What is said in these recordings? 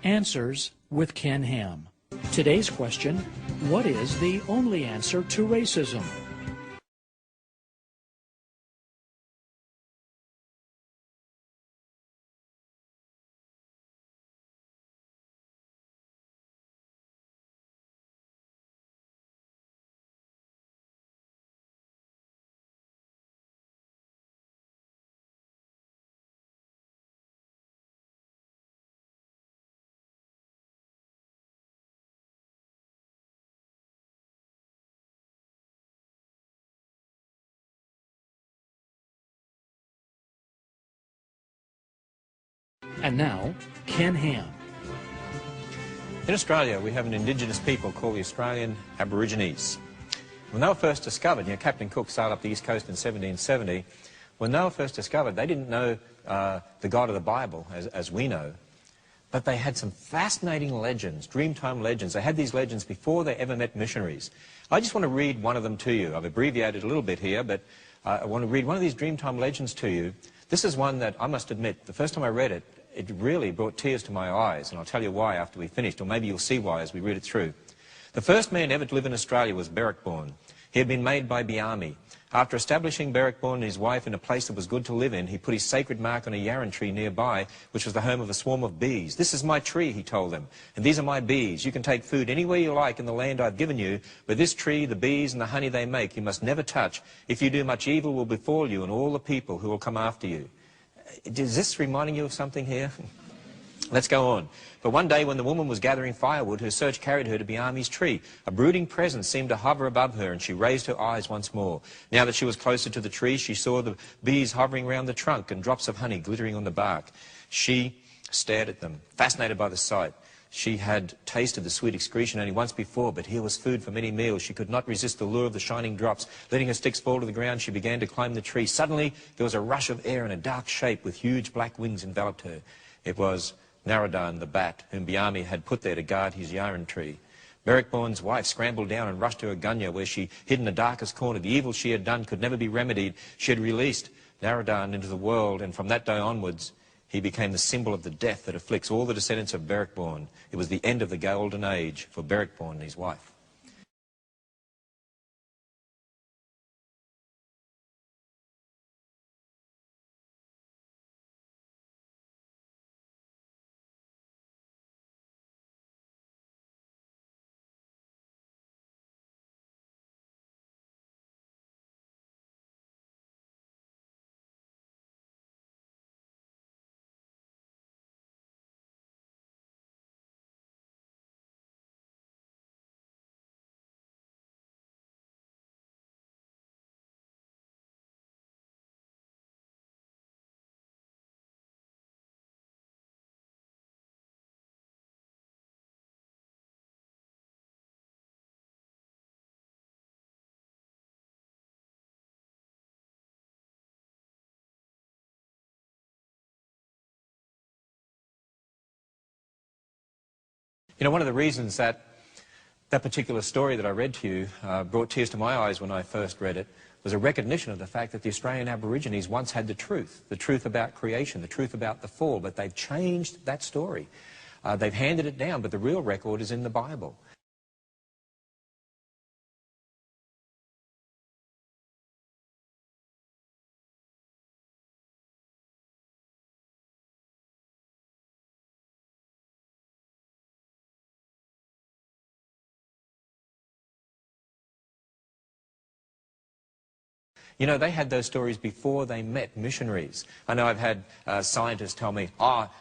Answers with Ken Ham. Today's question, what is the only answer to racism? And now, Ken Ham. In Australia, we have an indigenous people called the Australian Aborigines. When they were first discovered, Captain Cook sailed up the east coast in 1770. When they were first discovered, they didn't know the God of the Bible, as we know, but they had some fascinating legends, Dreamtime legends. They had these legends before they ever met missionaries. I just want to read one of them to you. I've abbreviated a little bit here, but I want to read one of these Dreamtime legends to you. This is one that I must admit, the first time I read it, it really brought tears to my eyes, and I'll tell you why after we finished, or maybe you'll see why as we read it through. The first man ever to live in Australia was Berwickborn. He had been made by Biami. After establishing Berwickborn and his wife in a place that was good to live in, he put his sacred mark on a yarran tree nearby, which was the home of a swarm of bees. "This is my tree," he told them, "and these are my bees. You can take food anywhere you like in the land I've given you, but this tree, the bees and the honey they make, you must never touch. If you do, much evil will befall you and all the people who will come after you." Is this reminding you of something here? Let's go on. But one day when the woman was gathering firewood, her search carried her to Biami's tree. A brooding presence seemed to hover above her, and she raised her eyes once more. Now that she was closer to the tree, she saw the bees hovering round the trunk and drops of honey glittering on the bark. She stared at them, fascinated by the sight. She had tasted the sweet excretion only once before, but here was food for many meals. She could not resist the lure of the shining drops. Letting her sticks fall to the ground, she began to climb the tree. Suddenly, there was a rush of air, and a dark shape with huge black wings enveloped her. It was Narradan, the bat, whom Biami had put there to guard his yarran tree. Berwickborn's wife scrambled down and rushed to her gunya, where she hid in the darkest corner. The evil she had done could never be remedied. She had released Narradan into the world, and from that day onwards, he became the symbol of the death that afflicts all the descendants of Berwickborn. It was the end of the golden age for Berwickborn and his wife. You know, one of the reasons that particular story that I read to you brought tears to my eyes when I first read it was a recognition of the fact that the Australian Aborigines once had the truth about creation, the truth about the fall, but they've changed that story. They've handed it down, but the real record is in the Bible. You know, they had those stories before they met missionaries. I know I've had scientists tell me,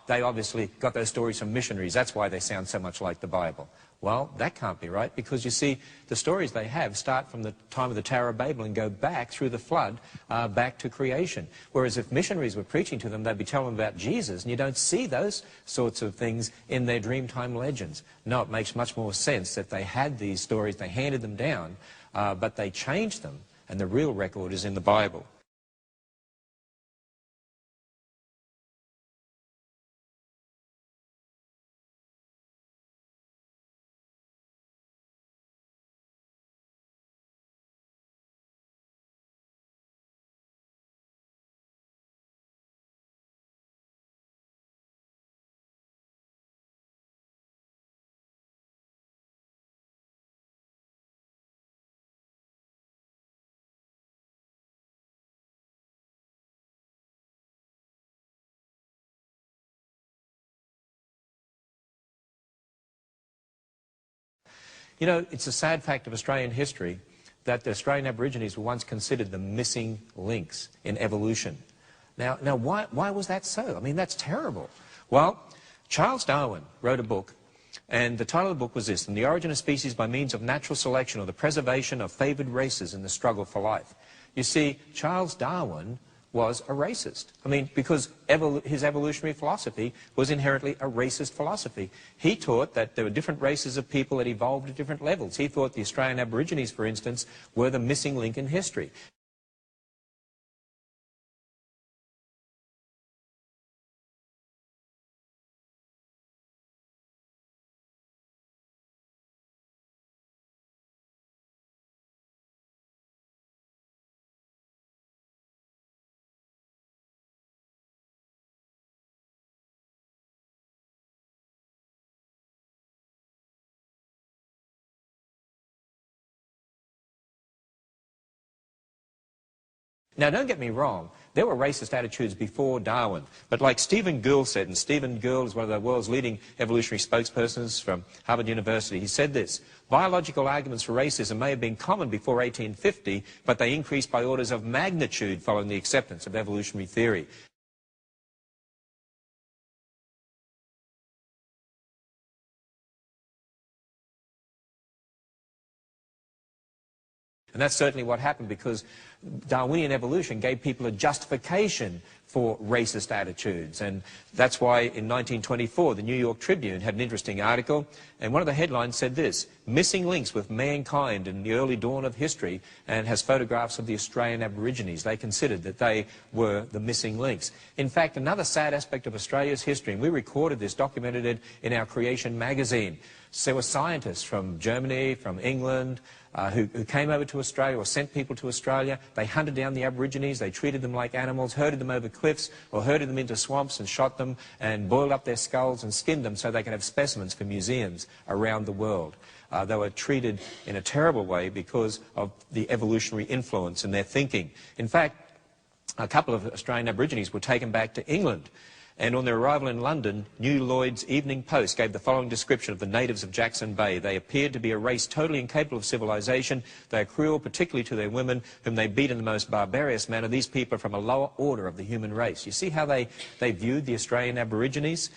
they obviously got those stories from missionaries. That's why they sound so much like the Bible. Well, that can't be right, because you see, the stories they have start from the time of the Tower of Babel and go back through the flood, back to creation. Whereas if missionaries were preaching to them, they'd be telling them about Jesus, and you don't see those sorts of things in their Dreamtime legends. No, it makes much more sense that they had these stories, they handed them down, but they changed them. And the real record is in the Bible. You know, it's a sad fact of Australian history that the Australian Aborigines were once considered the missing links in evolution. Now why was that so? I mean, that's terrible. Well, Charles Darwin wrote a book, and the title of the book was this: "In the Origin of Species by Means of Natural Selection, or the Preservation of Favoured Races in the Struggle for Life." You see, Charles Darwin was a racist. I mean, because his evolutionary philosophy was inherently a racist philosophy. He taught that there were different races of people that evolved at different levels. He thought the Australian Aborigines, for instance, were the missing link in history. Now, don't get me wrong, there were racist attitudes before Darwin, but like Stephen Gould said, and Stephen Gould is one of the world's leading evolutionary spokespersons from Harvard University, he said this: "Biological arguments for racism may have been common before 1850, but they increased by orders of magnitude following the acceptance of evolutionary theory." And that's certainly what happened, because Darwinian evolution gave people a justification for racist attitudes. And that's why in 1924 the New York Tribune had an interesting article, and one of the headlines said this: "Missing links with mankind in the early dawn of history," and has photographs of the Australian Aborigines. They considered that they were the missing links. In fact, another sad aspect of Australia's history, and we recorded this, documented it in our Creation magazine. So there were scientists from Germany, from England, who came over to Australia, or sent people to Australia. They hunted down the Aborigines, they treated them like animals, herded them over cliffs, or herded them into swamps and shot them, and boiled up their skulls and skinned them so they could have specimens for museums around the world. They were treated in a terrible way because of the evolutionary influence in their thinking. In fact, a couple of Australian Aborigines were taken back to England, and on their arrival in London, New Lloyd's Evening Post gave the following description of the natives of Jackson Bay: "They appeared to be a race totally incapable of civilization. They are cruel, particularly to their women, whom they beat in the most barbarous manner. These people are from a lower order of the human race." You see how they viewed the Australian Aborigines?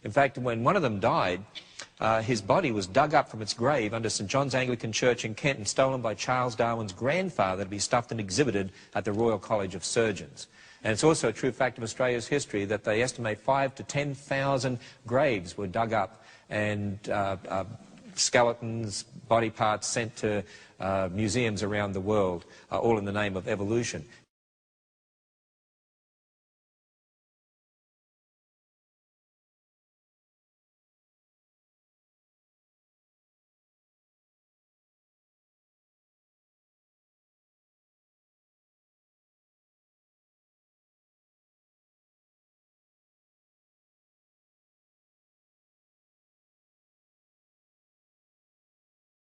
In fact, when one of them died, his body was dug up from its grave under St John's Anglican Church in Kent and stolen by Charles Darwin's grandfather to be stuffed and exhibited at the Royal College of Surgeons. And it's also a true fact of Australia's history that they estimate 5,000 to 10,000 graves were dug up, and skeletons, body parts sent to museums around the world, all in the name of evolution.